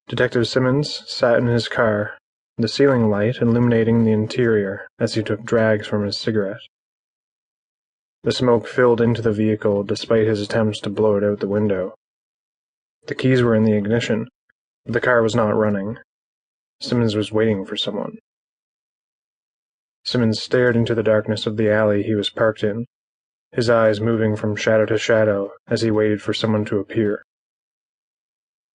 Detective Simmons sat in his car, the ceiling light illuminating the interior as he took drags from his cigarette. The smoke filled into the vehicle despite his attempts to blow it out the window. The keys were in the ignition, but the car was not running. Simmons was waiting for someone. Simmons stared into the darkness of the alley he was parked in, his eyes moving from shadow to shadow as he waited for someone to appear.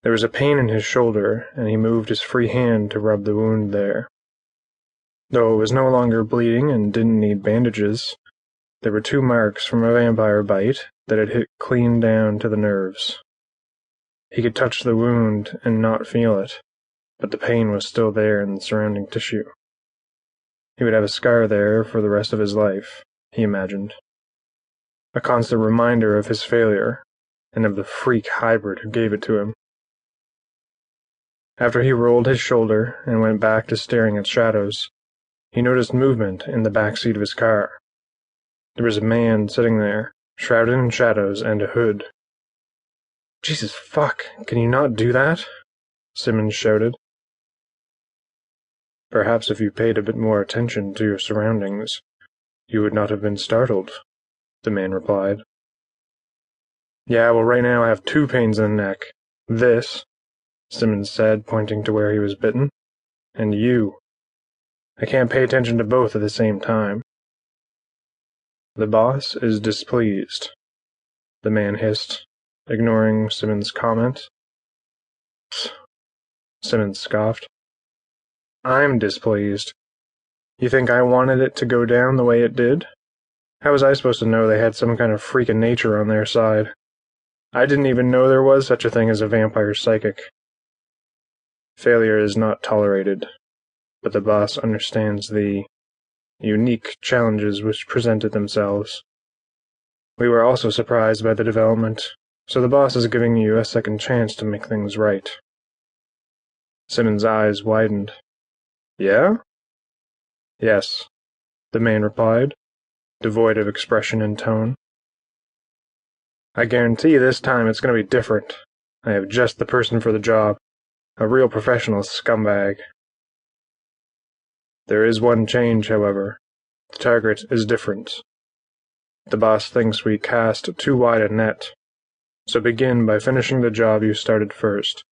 There was a pain in his shoulder, and he moved his free hand to rub the wound there. Though it was no longer bleeding and didn't need bandages, there were 2 marks from a vampire bite that had hit clean down to the nerves. He could touch the wound and not feel it, but the pain was still there in the surrounding tissue. He would have a scar there for the rest of his life, he imagined. A constant reminder of his failure, and of the freak hybrid who gave it to him. After he rolled his shoulder and went back to staring at shadows, he noticed movement in the back seat of his car. There was a man sitting there, shrouded in shadows and a hood. "Jesus fuck, can you not do that?" Simmons shouted. "Perhaps if you paid a bit more attention to your surroundings, you would not have been startled," the man replied. "Yeah, well right now I have 2 pains in the neck. This," Simmons said, pointing to where he was bitten, "and you. I can't pay attention to both at the same time." "The boss is displeased," the man hissed, ignoring Simmons' comment. "Psst," Simmons scoffed. "I'm displeased. You think I wanted it to go down the way it did? How was I supposed to know they had some kind of freak of nature on their side? I didn't even know there was such a thing as a vampire psychic. Failure is not tolerated, but the boss understands the unique challenges which presented themselves. We were also surprised by the development, so the boss is giving you a second chance to make things right." Simmons' eyes widened. "Yeah?" "Yes," the man replied, devoid of expression and tone. "I guarantee this time it's going to be different. I have just the person for the job. A real professional scumbag." "There is one change, however. The target is different. The boss thinks we cast too wide a net, so begin by finishing the job you started first.